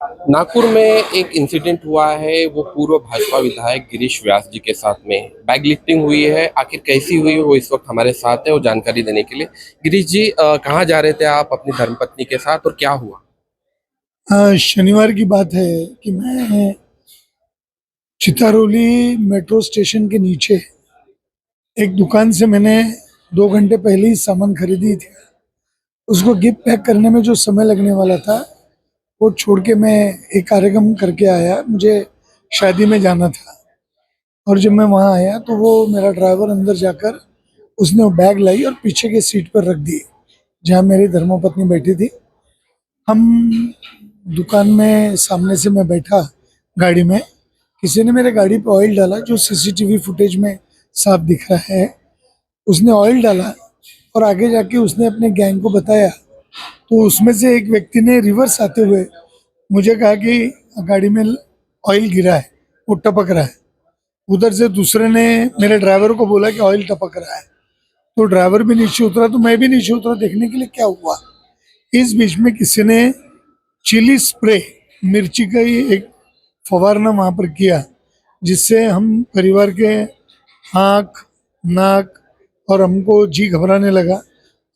नागपुर में एक इंसिडेंट हुआ है, वो पूर्व भाजपा विधायक गिरीश व्यास जी के साथ में बैग लिफ्टिंग हुई है। आखिर कैसी हुई वो इस वक्त हमारे साथ है और जानकारी देने के लिए। गिरीश जी, कहाँ जा रहे थे आप अपनी धर्मपत्नी के साथ और क्या हुआ? शनिवार की बात है कि मैं चितारोली मेट्रो स्टेशन के नीचे एक दुकान से मैंने 2 घंटे पहले ही सामान खरीदी थी। उसको गिफ्ट पैक करने में जो समय लगने वाला था वो छोड़ के मैं एक कार्यक्रम करके आया। मुझे शादी में जाना था और जब मैं वहाँ आया तो वो मेरा ड्राइवर अंदर जाकर उसने वो बैग लाई और पीछे के सीट पर रख दी जहाँ मेरी धर्मपत्नी बैठी थी। हम दुकान में सामने से मैं बैठा गाड़ी में, किसी ने मेरे गाड़ी पे ऑयल डाला जो सीसीटीवी फुटेज में साफ दिख रहा है। उसने ऑयल डाला और आगे जाके उसने अपने गैंग को बताया, तो उसमें से एक व्यक्ति ने रिवर्स आते हुए मुझे कहा कि गाड़ी में ऑयल गिरा है, वो टपक रहा है। उधर से दूसरे ने मेरे ड्राइवर को बोला कि ऑयल टपक रहा है, तो ड्राइवर भी नीचे उतरा तो मैं भी नीचे उतरा देखने के लिए क्या हुआ। इस बीच में किसी ने चिली स्प्रे, मिर्ची का ही एक फवारना वहाँ पर किया, जिससे हम परिवार के आँख, नाक और हमको जी घबराने लगा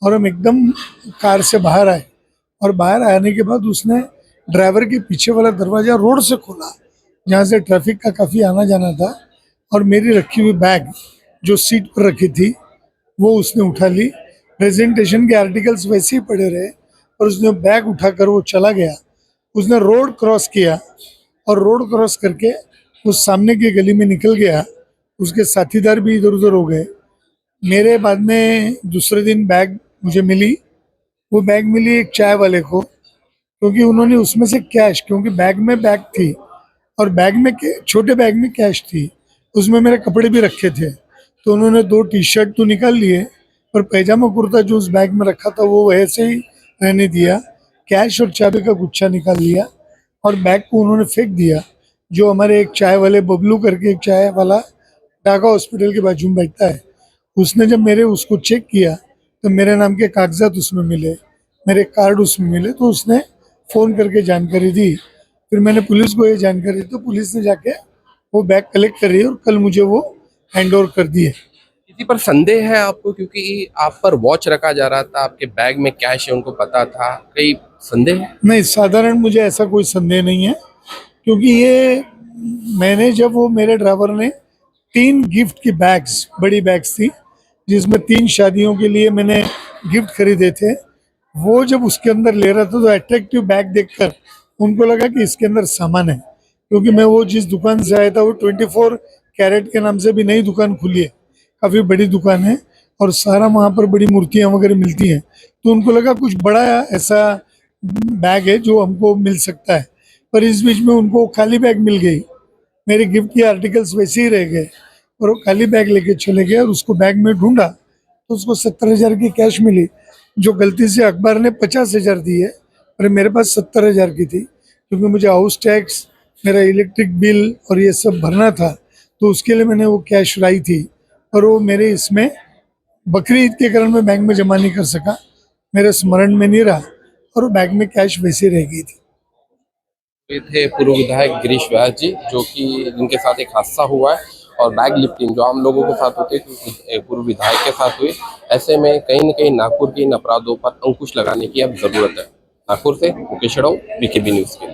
और हम एकदम कार से बाहर आए। और बाहर आने के बाद उसने ड्राइवर के पीछे वाला दरवाज़ा रोड से खोला जहाँ से ट्रैफिक का काफ़ी आना जाना था, और मेरी रखी हुई बैग जो सीट पर रखी थी वो उसने उठा ली। प्रेजेंटेशन के आर्टिकल्स वैसे ही पड़े रहे और उसने बैग उठाकर वो चला गया। उसने रोड क्रॉस किया और रोड क्रॉस करके उस सामने की गली में निकल गया। उसके साथीदार भी इधर उधर हो गए। मेरे बाद में दूसरे दिन बैग मुझे मिली। वो बैग मिली एक चाय वाले को, क्योंकि उन्होंने उसमें से कैश, क्योंकि बैग में बैग थी और बैग में छोटे बैग में कैश थी, उसमें मेरे कपड़े भी रखे थे, तो उन्होंने 2 टी-शर्ट तो निकाल लिए पर पैजामा कुर्ता जो उस बैग में रखा था वो वैसे ही रहने दिया। कैश और चाबी का गुच्छा निकाल लिया और बैग को उन्होंने फेंक दिया। जो हमारे एक चाय वाले बबलू करके एक चाय वाला डागा हॉस्पिटल के बाजू में बैठता है, उसने जब मेरे उसको चेक किया तो मेरे नाम के कागजात उसमें मिले, मेरे कार्ड उसमें मिले, तो उसने फ़ोन करके जानकारी दी। फिर मैंने पुलिस को ये जानकारी दी तो पुलिस ने जाके वो बैग कलेक्ट कर रही है और कल मुझे वो हैंड ओवर कर दिए। किसी पर संदेह है आपको, क्योंकि आप पर वॉच रखा जा रहा था, आपके बैग में कैश है, उनको पता था, कई संदेह है? नहीं, साधारण मुझे ऐसा कोई संदेह नहीं है, क्योंकि ये मैंने जब वो मेरे ड्राइवर ने 3 गिफ्ट की बैग्स, बड़ी बैग्स थी जिसमें 3 शादियों के लिए मैंने गिफ्ट खरीदे थे, वो जब उसके अंदर ले रहा था तो अट्रैक्टिव बैग देखकर उनको लगा कि इसके अंदर सामान है। क्योंकि मैं वो जिस दुकान से आया था वो 24 कैरेट के नाम से भी नई दुकान खुली है, काफ़ी बड़ी दुकान है और सारा वहाँ पर बड़ी मूर्तियाँ वगैरह मिलती हैं, तो उनको लगा कुछ बड़ा ऐसा बैग है जो हमको मिल सकता है। पर इस बीच में उनको खाली बैग मिल गई, मेरे गिफ्ट के आर्टिकल्स वैसे ही रह गए और वो खाली बैग लेके चले गए। और उसको बैग में ढूंढा तो उसको 70,000 की कैश मिली, जो गलती से अखबार ने 50,000 दी है और मेरे पास 70,000 की थी, क्योंकि मुझे हाउस टैक्स, मेरा इलेक्ट्रिक बिल और ये सब भरना था, तो उसके लिए मैंने वो कैश लाई थी। और वो मेरे इसमें बकरी ईद के कारण मैं बैंक में जमा नहीं कर सका, मेरे स्मरण में नहीं रहा और वो बैग में कैश वैसे रह गई थी। ये थे पूर्व विधायक गिरीश व्यास जी, जो कि जिनके साथ एक हादसा हुआ है और बैग लिफ्टिंग जो आम लोगों के साथ होती है पूर्व विधायक के साथ हुई। ऐसे में कहीं न कहीं नागपुर के इन अपराधों पर अंकुश लगाने की अब जरूरत है। नागपुर से मुकेश राव, बीकेबी न्यूज के लिए।